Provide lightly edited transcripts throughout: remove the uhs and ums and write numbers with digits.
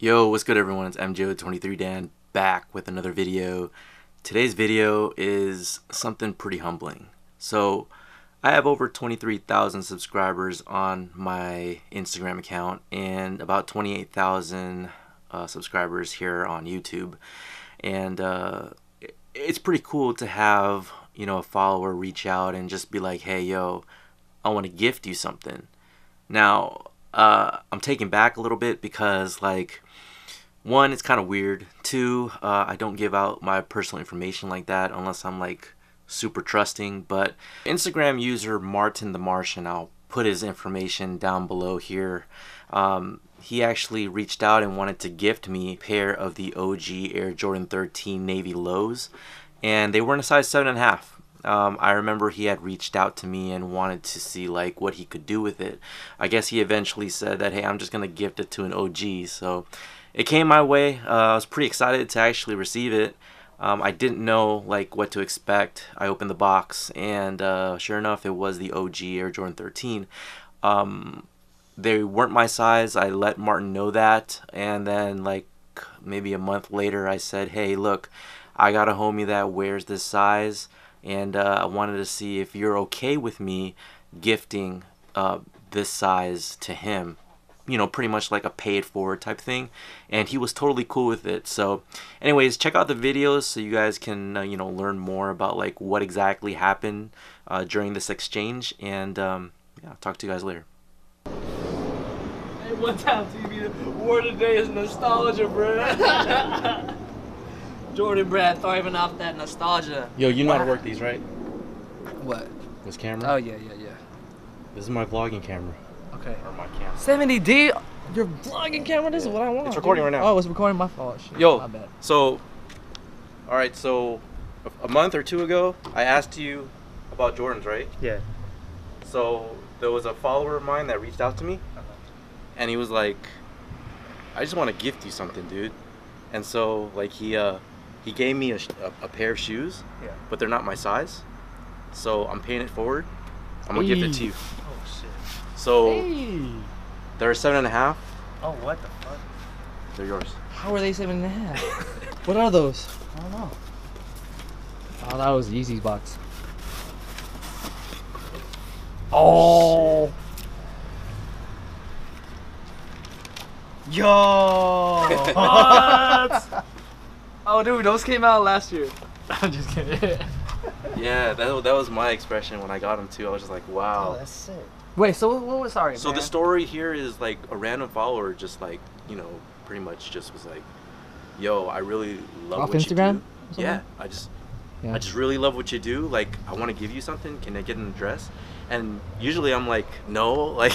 Yo, what's good everyone? It's MJO23Dan back with another video. Today's video is something pretty humbling. So I have over 23,000 subscribers on my Instagram account and about 28,000 subscribers here on YouTube. And it's pretty cool to have, you know, a follower reach out and just be like, hey, yo, I want to gift you something. Now, I'm taken back a little bit because, like, one, it's kind of weird. Two, I don't give out my personal information like that unless I'm like super trusting. But Instagram user Martin the Martian, I'll put his information down below here. He actually reached out and wanted to gift me a pair of the OG Air Jordan 13 Navy Lows, and they were in a size 7.5. I remember he had reached out to me and wanted to see like what he could do with it. I guess he eventually said that, hey, I'm just gonna gift it to an OG. So it came my way. I was pretty excited to actually receive it. I didn't know like what to expect. I opened the box and sure enough, it was the OG Air Jordan 13. They weren't my size. I let Martin know that, and then like maybe a month later I said, hey, look, I got a homie that wears this size, and I wanted to see if you're okay with me gifting this size to him. You know, pretty much like a pay it forward type thing, and he was totally cool with it. So anyways, check out the videos so you guys can you know, learn more about like what exactly happened during this exchange, and yeah, I'll talk to you guys later. Hey, one time TV word today is nostalgia, bro. Jordan Brad thriving off that nostalgia. Yo, you know how to work these, right? What? This camera? Oh yeah. This is my vlogging camera. Okay. Or my camera. 70D? Your vlogging camera? This is what I want. It's recording right now. Oh, it's recording my fault. Shit. Yo, My bad. so, alright, so a month or two ago, I asked you about Jordans, right? Yeah. So there was a follower of mine that reached out to me, and he was like, I just want to gift you something, dude. And so, like, he gave me a pair of shoes, but they're not my size. So I'm paying it forward. I'm gonna gift it to you. Oh shit. So Hey. they're 7.5. Oh, what the fuck? They're yours. How are they 7.5? What are those? I don't know. Oh, that was Yeezy's box. Oh. Yo! What? Oh, dude, those came out last year. I'm just kidding. Yeah, that was my expression when I got them too. I was just like, wow. Oh, that's sick. Wait, so what was sorry? So man. the story here is like a random follower just like, you know, pretty much just was like, yo, I really love Off what Instagram? you do. Yeah, I just really love what you do. Like, I want to give you something. Can I get an address? And usually I'm like, no, like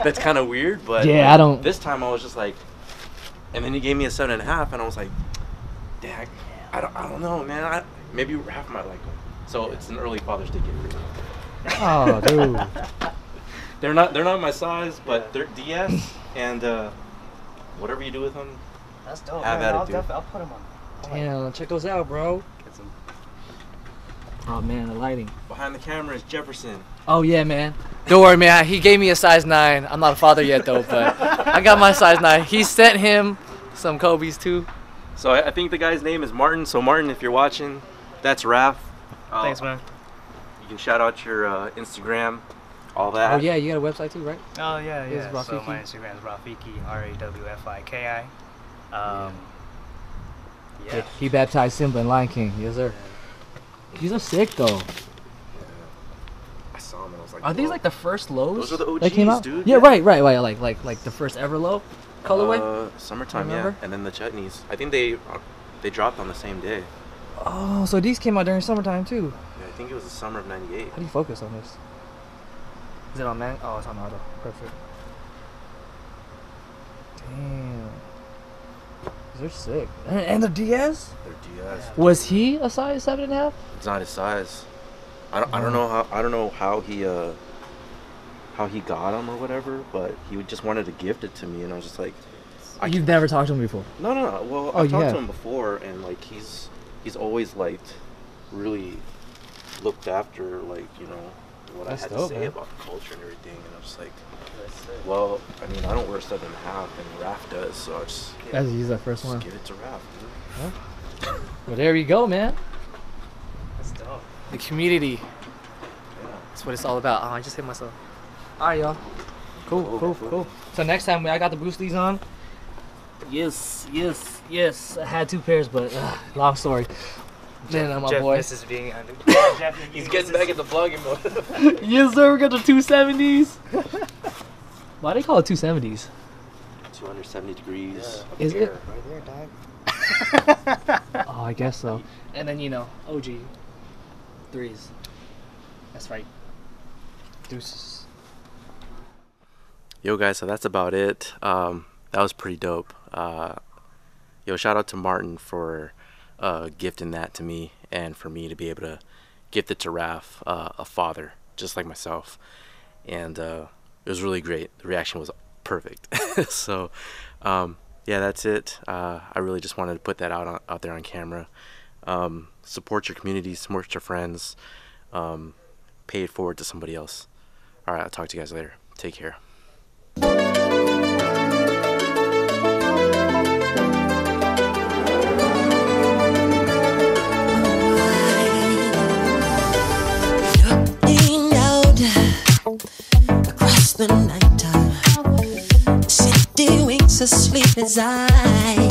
that's kind of weird. But yeah, like, I don't. This time I was just like, and then he gave me a 7.5, and I was like, dang, I don't know, man. Maybe half might like them. So it's an early Father's Day gift. Oh, dude. They're not my size, but they're DS, and whatever you do with them, That's dope. Have Man, at it, dude. I'll put them on. Damn, check those out, bro. get some. Oh man, the lighting. Behind the camera is Jefferson. Oh yeah, man. Don't worry, man. He gave me a size 9. I'm not a father yet though, but I got my size 9. He sent him some Kobe's too. So I think the guy's name is Martin. So Martin, if you're watching, that's Raph. Thanks, man. You can shout out your Instagram, all that. Oh yeah, you got a website too, right? Oh, yeah, This is yeah. So Rafiki. my Instagram is Rafiki, R-A-W-F-I-K-I. Yeah. He baptized Simba in Lion King. Yes, sir. These are sick though. I saw them and I was like, Are these whoa. like the first lows? Those are the OGs, that came out? dude. Yeah, right. Like the first ever low colorway. Summertime, yeah. Remember? And then the chutneys. I think they dropped on the same day. Oh, so these came out during summertime too. Yeah, I think it was the summer of '98. How do you focus on this? Is it on man? Oh, it's on auto. Perfect. Damn. They're sick. And the DS? They're DS. Was he a size 7.5? It's not his size. I don't know how he got them or whatever, but he just wanted to gift it to me, and I was just like, You've never talked to him before? No. Well, Oh, I've talked yeah. to him before, and like he's always like really looked after, like, you know, what That's I had dope, to say man. about the culture and everything, and I was like, well, I mean, I don't wear Southern half, and Raph does, so I just, I had to use that first one. give it to Raph, dude. Huh? Well, there we go, man. That's dope. The community. Yeah. That's what it's all about. Oh, I just hit myself. All right, y'all. Cool, Cool, cool, cool. cool. So next time I got the Bruce Lee's on. Yes, yes, yes. I had 2 pairs, but long story. Then my Jeff boy. misses being under. He's getting back into vlogging mode. Yes, sir. We got the 270s. Why they call it 270s? 270 degrees. Yeah. Is it? Right there, dog. Oh, I guess so. And then OG 3s. That's right. Deuces. Yo, guys, so that's about it. That was pretty dope. Yo, shout out to Martin for gifting that to me, and for me to be able to gift it to Raph, a father just like myself. And it was really great. The reaction was perfect. So yeah, that's it. I really just wanted to put that out there on camera. Support your community, support your friends, pay it forward to somebody else. All right, I'll talk to you guys later. Take care. Looking out across the nighttime, city winks asleep as I